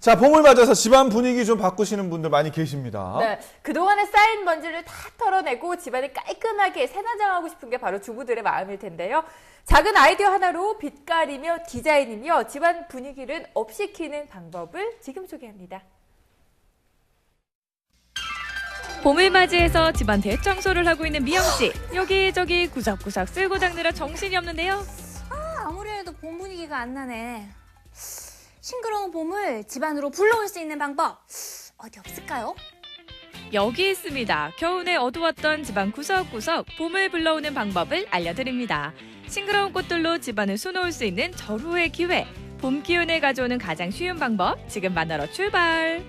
자, 봄을 맞아서 집안 분위기 좀 바꾸시는 분들 많이 계십니다. 네, 그동안에 쌓인 먼지를 다 털어내고 집안을 깔끔하게 새나장하고 싶은 게 바로 주부들의 마음일 텐데요. 작은 아이디어 하나로 빛깔이며 디자인이며 집안 분위기를 업시키는 방법을 지금 소개합니다. 봄을 맞이해서 집안 대청소를 하고 있는 미영 씨. 여기저기 구석구석 쓸고 닦느라 정신이 없는데요. 아무리 해도 봄 분위기가 안 나네. 싱그러운 봄을 집안으로 불러올 수 있는 방법 어디 없을까요? 여기 있습니다. 겨우내 어두웠던 집안 구석구석 봄을 불러오는 방법을 알려드립니다. 싱그러운 꽃들로 집안을 수놓을 수 있는 절호의 기회. 봄 기운을 가져오는 가장 쉬운 방법 지금 만나러 출발.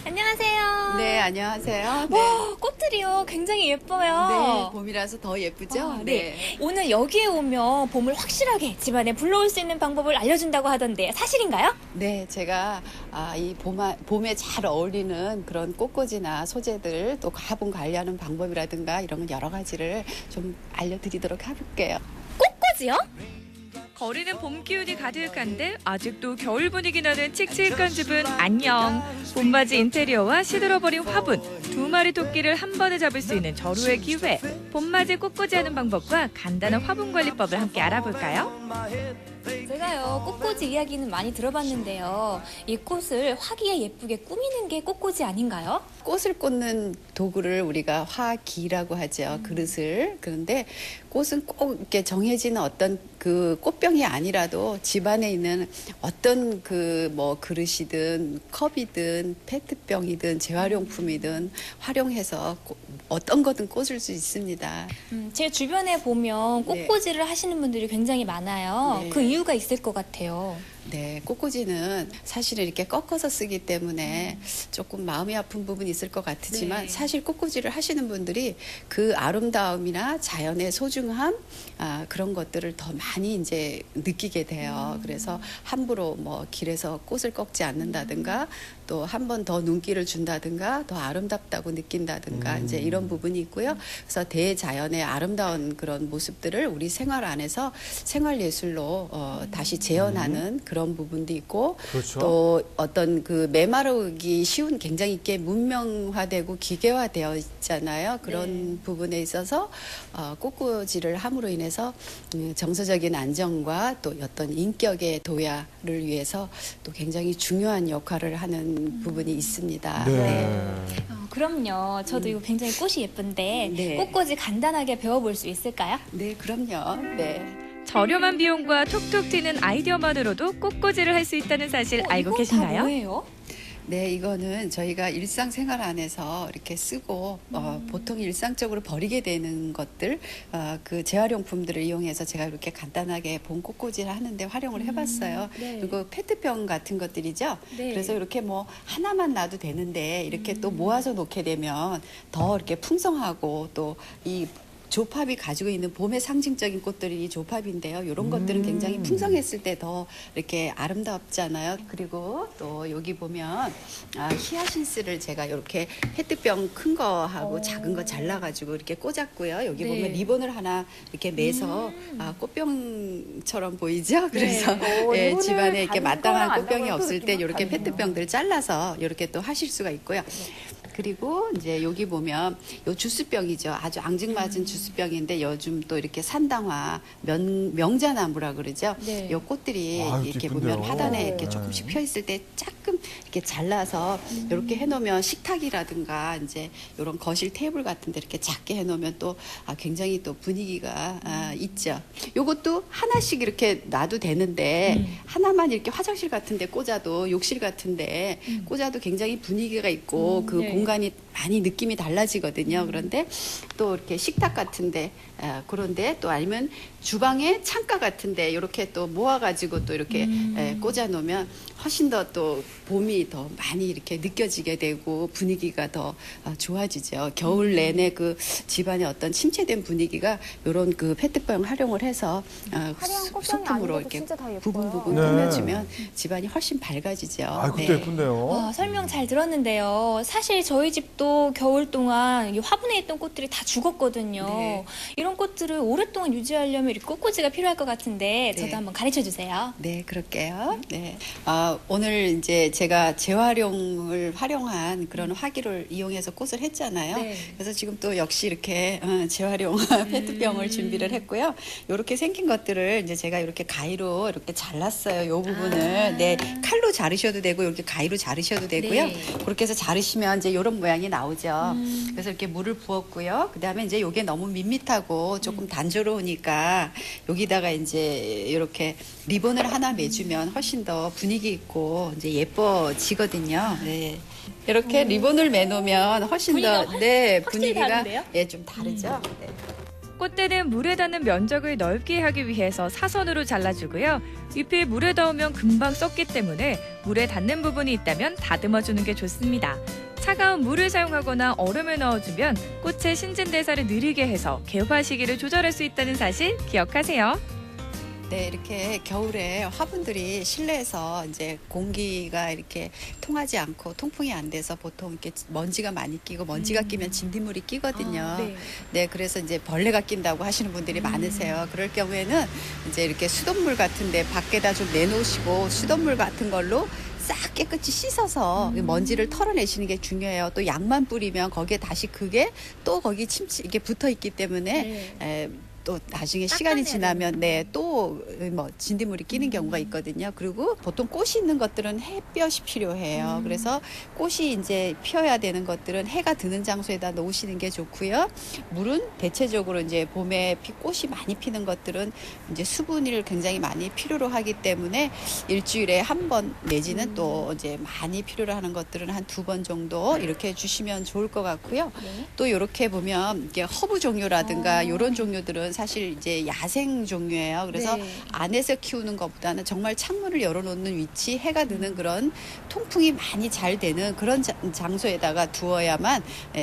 안녕하세요. 네, 안녕하세요. 네. 와, 꽃들이요. 굉장히 예뻐요. 네, 봄이라서 더 예쁘죠? 아, 네. 오늘 여기에 오면 봄을 확실하게 집안에 불러올 수 있는 방법을 알려준다고 하던데 사실인가요? 네, 제가 이 봄에 잘 어울리는 그런 꽃꽂이나 소재들 또 화분 관리하는 방법이라든가 이런 건 여러 가지를 좀 알려드리도록 해볼게요. 꽃꽂이요? 거리는 봄 기운이 가득한데 아직도 겨울 분위기 나는 칙칙한 집은 안녕. 봄맞이 인테리어와 시들어버린 화분, 두 마리 토끼를 한 번에 잡을 수 있는 절호의 기회. 봄맞이 꽃꽂이 하는 방법과 간단한 화분 관리법을 함께 알아볼까요? 제가요, 꽃꽂이 이야기는 많이 들어봤는데요. 이 꽃을 화기에 예쁘게 꾸미는 게 꽃꽂이 아닌가요? 꽃을 꽂는 도구를 우리가 화기라고 하죠. 그릇을. 그런데 꽃은 꼭 이렇게 정해지는 어떤 그 꽃병이 아니라도 집안에 있는 어떤 그 뭐 그릇이든 컵이든 페트병이든 재활용품이든 활용해서 어떤 거든 꽂을 수 있습니다. 제 주변에 보면 꽃꽂이를 하시는 분들이 굉장히 많아요. 네. 그 이유가 있을 것 같아요. 네, 꽃꽂이는 사실은 이렇게 꺾어서 쓰기 때문에 조금 마음이 아픈 부분이 있을 것 같지만 네. 사실 꽃꽂이를 하시는 분들이 그 아름다움이나 자연의 소중함 그런 것들을 더 많이 이제 느끼게 돼요. 그래서 함부로 뭐 길에서 꽃을 꺾지 않는다든가 또 한 번 더 눈길을 준다든가 더 아름답다고 느낀다든가 이제 이런 부분이 있고요. 그래서 대자연의 아름다운 그런 모습들을 우리 생활 안에서 생활 예술로 다시 재현하는 그런 부분도 있고 그렇죠. 또 어떤 그 메마르기 쉬운 굉장히 있게 문명화되고 기계화되어 있잖아요. 그런 부분에 있어서 꽃꽂이를 함으로 인해서 정서적인 안정과 또 어떤 인격의 도야를 위해서 또 굉장히 중요한 역할을 하는 부분이 있습니다. 네. 그럼요. 저도 이거 굉장히 꽃이 예쁜데 네. 꽃꽂이 간단하게 배워볼 수 있을까요? 네, 그럼요. 네. 저렴한 비용과 톡톡 튀는 아이디어만으로도 꽃꽂이를 할 수 있다는 사실 알고 이건 다 계신가요? 뭐예요? 네, 이거는 저희가 일상생활 안에서 이렇게 쓰고 보통 일상적으로 버리게 되는 것들, 그 재활용품들을 이용해서 제가 이렇게 간단하게 봄 꽃꽂이를 하는데 활용을 해봤어요. 네. 그리고 페트병 같은 것들이죠. 네. 그래서 이렇게 뭐 하나만 놔도 되는데 이렇게 또 모아서 놓게 되면 더 이렇게 풍성하고 또 이 조팝이 가지고 있는 봄의 상징적인 꽃들이 이 조팝인데요. 이런 것들은 굉장히 풍성했을 때 더 이렇게 아름답잖아요. 그리고 또 여기 보면 히아신스를 제가 이렇게 페트병 큰 거하고 작은 거 잘라가지고 이렇게 꽂았고요. 여기 네. 보면 리본을 하나 이렇게 매서 꽃병처럼 보이죠? 그래서 오, 예, 리본을 집안에 이렇게 다른 마땅한 거랑 꽃병이 안 없을 때 나오면 또 이렇게 느낌이 페트병들을 잘라서 이렇게 또 하실 수가 있고요. 그리고 이제 여기 보면 요 주스병이죠. 아주 앙증맞은 주스병인데 요즘 또 이렇게 산당화, 명자나무라 그러죠. 네. 요 꽃들이 아, 이렇게 이쁜데요. 보면 화단에 이렇게 네. 조금씩 펴 있을 때 조금 이렇게 잘라서 이렇게 해놓으면 식탁이라든가 이제 이런 거실 테이블 같은데 이렇게 작게 해놓으면 또 굉장히 또 분위기가 있죠. 요것도 하나씩 이렇게 놔도 되는데 하나만 이렇게 화장실 같은데 꽂아도 욕실 같은데 꽂아도 굉장히 분위기가 있고 그 네. 공간이 많이 느낌이 달라지거든요. 그런데 또 이렇게 식탁 같은데 그런데 또 아니면 주방에 창가 같은데 이렇게 또 모아가지고 또 이렇게 꽂아 놓으면 훨씬 더 또 봄이 더 많이 이렇게 느껴지게 되고 분위기가 더 좋아지죠. 겨울 내내 그 집안의 어떤 침체된 분위기가 이런 그 페트병 활용을 해서 화려한 꽃병이 소품으로 아니어도 이렇게 진짜 다 예뻐요. 부분 부분 네. 꾸며주면 집안이 훨씬 밝아지죠. 아, 그것도 네. 예쁜데요. 와, 설명 잘 들었는데요. 사실 저희 집도 또 겨울 동안 이 화분에 있던 꽃들이 다 죽었거든요. 네. 이런 꽃들을 오랫동안 유지하려면 이렇게 꽃꽂이가 필요할 것 같은데 저도 네. 한번 가르쳐 주세요. 네, 그럴게요. 네. 오늘 이제 제가 재활용을 활용한 그런 화기를 이용해서 꽃을 했잖아요. 네. 그래서 지금 또 역시 이렇게 재활용 페트병을 준비를 했고요. 이렇게 생긴 것들을 이제 제가 이렇게 가위로 이렇게 잘랐어요. 이 부분을. 네. 칼로 자르셔도 되고 이렇게 가위로 자르셔도 되고요. 네. 그렇게 해서 자르시면 이제 이런 모양이 나오죠. 그래서 이렇게 물을 부었고요. 그다음에 이제 이게 너무 밋밋하고 조금 단조로우니까 여기다가 이제 이렇게 리본을 하나 매주면 훨씬 더 분위기 있고 이제 예뻐지거든요. 네. 이렇게 리본을 매놓으면 훨씬 더 네, 확실히 분위기가 다른데요? 예, 좀 다르죠. 네. 꽃대는 물에 닿는 면적을 넓게 하기 위해서 사선으로 잘라주고요. 잎이 물에 닿으면 금방 썩기 때문에 물에 닿는 부분이 있다면 다듬어주는 게 좋습니다. 차가운 물을 사용하거나 얼음을 넣어주면 꽃의 신진대사를 느리게 해서 개화 시기를 조절할 수 있다는 사실 기억하세요. 네, 이렇게 겨울에 화분들이 실내에서 이제 공기가 이렇게 통하지 않고 통풍이 안 돼서 보통 이렇게 먼지가 많이 끼고 먼지가 끼면 진딧물이 끼거든요. 네. 네, 그래서 이제 벌레가 낀다고 하시는 분들이 많으세요. 그럴 경우에는 이제 이렇게 수돗물 같은데 밖에다 좀 내놓으시고 수돗물 같은 걸로 싹 깨끗이 씻어서 먼지를 털어내시는 게 중요해요. 또 약만 뿌리면 거기에 다시 그게 또 거기 침치 이게 붙어 있기 때문에 또 나중에 시간이 지나면 네, 또 뭐 진딧물이 끼는 경우가 있거든요. 그리고 보통 꽃이 있는 것들은 햇볕이 필요해요. 그래서 꽃이 이제 피어야 되는 것들은 해가 드는 장소에다 놓으시는 게 좋고요. 물은 대체적으로 이제 봄에 꽃이 많이 피는 것들은 이제 수분을 굉장히 많이 필요로 하기 때문에 일주일에 한 번 내지는 또 이제 많이 필요로 하는 것들은 한 2번 정도 이렇게 주시면 좋을 것 같고요. 또 이렇게 보면 이게 허브 종류라든가 이런 종류들은 사실 이제 야생 종류예요. 그래서 네. 안에서 키우는 것보다는 정말 창문을 열어놓는 위치, 해가 드는 그런 통풍이 많이 잘 되는 그런 장소에다가 두어야만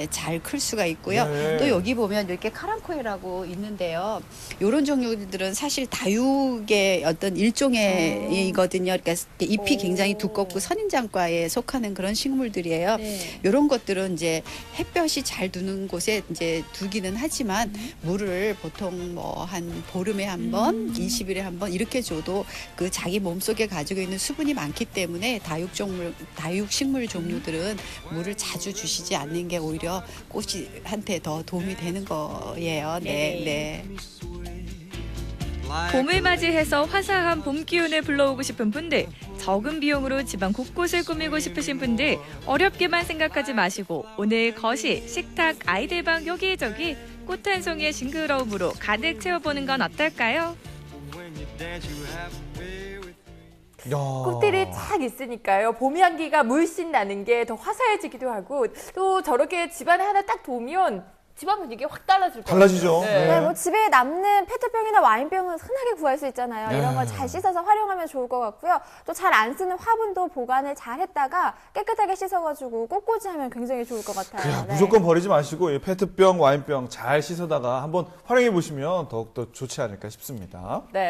잘 클 수가 있고요. 네. 또 여기 보면 이렇게 카랑코에라고 있는데요. 이런 종류들은 사실 다육의 어떤 일종의이거든요. 그러니까 잎이 굉장히 두껍고 선인장과에 속하는 그런 식물들이에요. 네. 이런 것들은 이제 햇볕이 잘 드는 곳에 이제 두기는 하지만 물을 보통 뭐 한 보름에 한 번, 20일에 한 번 이렇게 줘도 그 자기 몸속에 가지고 있는 수분이 많기 때문에 다육 식물 종류들은 물을 자주 주시지 않는 게 오히려 꽃한테 더 도움이 되는 거예요. 네, 네. 봄을 맞이해서 화사한 봄 기운을 불러오고 싶은 분들, 적은 비용으로 집안 곳곳을 꾸미고 싶으신 분들 어렵게만 생각하지 마시고 오늘 거실, 식탁, 아이들 방 여기저기 꽃 한 송이의 싱그러움으로 가득 채워보는 건 어떨까요? 야. 꽃들이 쫙 있으니까요. 봄 향기가 물씬 나는 게 더 화사해지기도 하고 또 저렇게 집안에 하나 딱 두면 집안 분위기 확 달라질 거예요. 달라지죠. 네. 네, 뭐 집에 남는 페트병이나 와인병은 흔하게 구할 수 있잖아요. 네. 이런 걸 잘 씻어서 활용하면 좋을 것 같고요. 또 잘 안 쓰는 화분도 보관을 잘 했다가 깨끗하게 씻어가지고 꽃꽂이하면 굉장히 좋을 것 같아요. 그냥 네. 무조건 버리지 마시고 이 페트병, 와인병 잘 씻어다가 한번 활용해 보시면 더욱더 좋지 않을까 싶습니다. 네.